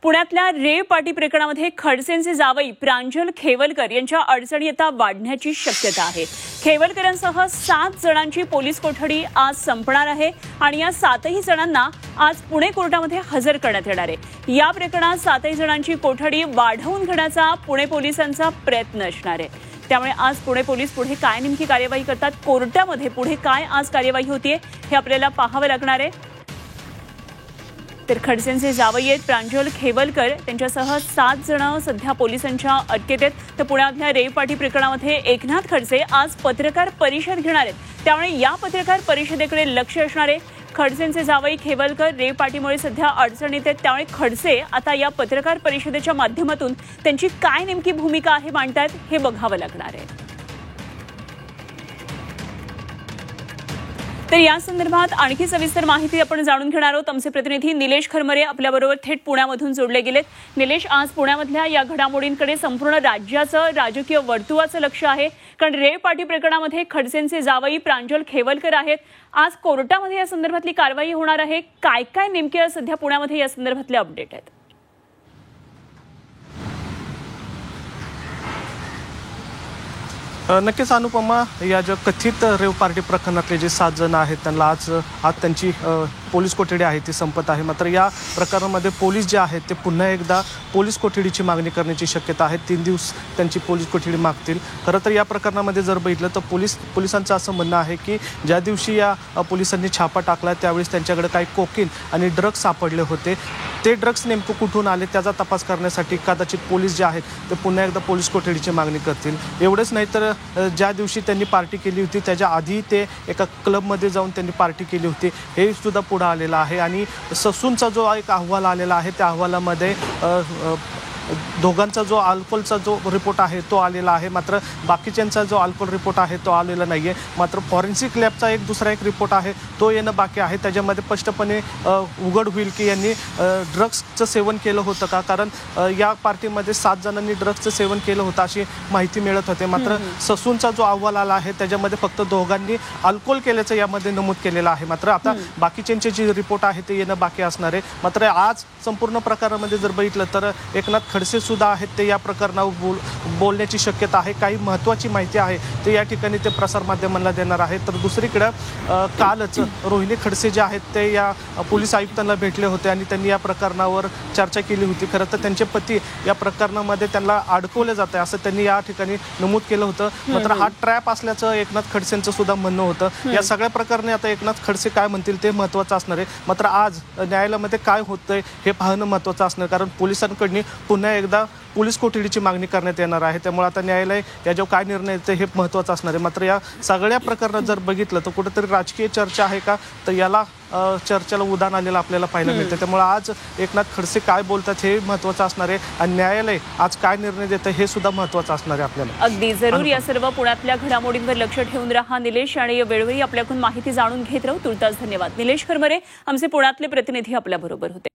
पुण्यातल्या rave party प्रकरणामध्ये खडसेंचे जावई प्रांजल खेवलकर यांच्या अडचणी आता वाढण्याची शक्यता आहे। खेवलकरांसह 7 जणांची पोलीस कोठडी आज संपणार आहे आणि या 7ही जणांना आज पुणे कोर्टामध्ये हजर करण्यात येणार आहे। या प्रकरणात 7ही जणांची कोठडी वाढवून घेण्याचा पुणे पोलिसांचा प्रयत्न असणार आहे। त्यामुळे आज पुणे पोलीस पुढे काय नेमकी कार्यवाही करतात, कोर्टामध्ये पुढे काय आज कार्यवाही होतीये हे आपल्याला पाहावं लागणार आहे। तर खडसेंचे जावई आहेत प्रांजल खेवलकर, त्यांच्यासह 7 जण सध्या पोलिसांच्या अटकेत आहेत। तर पुण्यातल्या रेव पार्टी प्रकरणामध्ये एकनाथ खडसे आज पत्रकार परिषद घेणार आहेत, त्यामुळे या पत्रकार परिषदेकडे लक्ष असणार आहे। खडसेंचे जावई खेवलकर रेव पार्टीमुळे सध्या अडचणीत आहेत, त्यामुळे खडसे आता या पत्रकार परिषदेच्या माध्यमातून त्यांची काय नेमकी भूमिका आहे मांडतात हे बघावं लागणार आहे। तर या संदर्भात आणखी सविस्तर माहिती आपण जाणून घेणार आहोत। आमचे प्रतिनिधी निलेश खरमरे आपल्याबरोबर थेट पुण्यामधून जोडले गेलेत। निलेश, आज पुण्यामधल्या या घडामोडींकडे संपूर्ण राज्याचं राजकीय वर्तुळाचं लक्ष आहे, कारण रेव पार्टी प्रकरणामध्ये खडसेंचे जावई प्रांजल खेवलकर आहेत। आज कोर्टामध्ये या संदर्भातली कारवाई होणार आहे। काय काय नेमके सध्या पुण्यामध्ये या संदर्भातले अपडेट आहेत? नक्कीच अनुपमा, या ज्या कथित रेव पार्टी प्रकरणातले जे 7 जण आहेत त्यांना आज त्यांची पोलीस कोठडी आहे ती संपत आहे। मात्र या प्रकरणामध्ये पोलीस जे आहेत ते पुन्हा एकदा पोलीस कोठडीची मागणी करण्याची शक्यता आहे। 3 दिवस त्यांची पोलीस कोठडी मागतील। खरं तर या प्रकरणामध्ये जर बघितलं तर पोलिसांचं असं म्हणणं आहे की ज्या दिवशी या पोलिसांनी छापा टाकला त्यावेळेस त्यांच्याकडे काही कोकीन आणि ड्रग्स सापडले होते। ते ड्रग्स नेमकं कुठून आले त्याचा तपास करण्यासाठी कदाचित पोलीस जे आहेत ते पुन्हा एकदा पोलीस कोठडीची मागणी करतील। एवढंच नाही तर ज्या दिवशी त्यांनी पार्टी केली होती त्याच्या आधी ते एका क्लबमध्ये जाऊन त्यांनी पार्टी केली होती हे सुद्धा पुढे आलेलं आहे। आणि ससूनचा जो एक अहवाल आलेला आहे त्या अहवालामध्ये दोघांचा जो अल्कोहोलचा जो रिपोर्ट आहे तो आलेला आहे, मात्र बाकीच्यांचा जो अल्कोहोल रिपोर्ट आहे तो आलेला नाही आहे। मात्र फॉरेन्सिक लॅबचा दुसरा एक रिपोर्ट आहे तो येणं बाकी आहे। त्याच्यामध्ये स्पष्टपणे उघड होईल की यांनी ड्रग्सचं सेवन केलं होतं का, कारण या पार्टीमध्ये 7 जणांनी ड्रग्सचं सेवन केलं होतं अशी माहिती मिळत होते। मात्र ससूनचा जो अहवाल आला आहे त्याच्यामध्ये फक्त दोघांनी अल्कोहोल केल्याचं यामध्ये नमूद केलेलं आहे। मात्र आता बाकीच्यांचे जे रिपोर्ट आहे ते येणं बाकी असणार आहे। मात्र आज संपूर्ण प्रकारामध्ये जर बघितलं तर एकनाथ खडसे सुद्धा आहेत ते या प्रकरणावर बोलण्याची शक्यता आहे। काही महत्त्वाची माहिती आहे ते या ठिकाणी ते प्रसारमाध्यमांना देणार आहेत। तर दुसरीकडे कालच रोहिणी खडसे जे आहेत ते या पोलीस आयुक्तांना भेटले होते आणि त्यांनी या प्रकरणावर चर्चा केली होती। खरं तर त्यांचे पती या प्रकरणामध्ये त्यांना अडकवलं जात आहे असं त्यांनी या ठिकाणी नमूद केलं होतं। मात्र हा ट्रॅप असल्याचं एकनाथ खडसेंचं सुद्धा म्हणणं होतं। या सगळ्या प्रकरणी आता एकनाथ खडसे काय म्हणतील ते महत्त्वाचं असणार आहे। मात्र आज न्यायालयामध्ये काय होतंय हे पाहणं महत्त्वाचं असणार, कारण पोलिसांकडून पुन्हा एकदा पोलीस कोठडीची मागणी करण्यात येणार आहे। त्यामुळे आता न्यायालय याच्यावर काय निर्णय येते हे महत्त्वाचं असणार आहे। मात्र या सगळ्या प्रकरणात जर बघितलं तर कुठेतरी राजकीय चर्चा आहे का, तर याला चर्चेला उधाण आलेलं आपल्याला पाहायला मिळतं। त्यामुळे आज एकनाथ खडसे काय बोलतात हे महत्त्वाचं असणार आहे आणि न्यायालय आज काय निर्णय देतं हे सुद्धा महत्त्वाचं असणार आहे आपल्याला। अगदी जरूर या सर्व पुण्यातल्या घडामोडींवर लक्ष ठेवून राहा निलेश, आणि वेळोवेळी आपल्याकडून माहिती जाणून घेत राहू। तुर्तास धन्यवाद। निलेश खरमरे आमचे पुण्यातले प्रतिनिधी आपल्याबरोबर होते।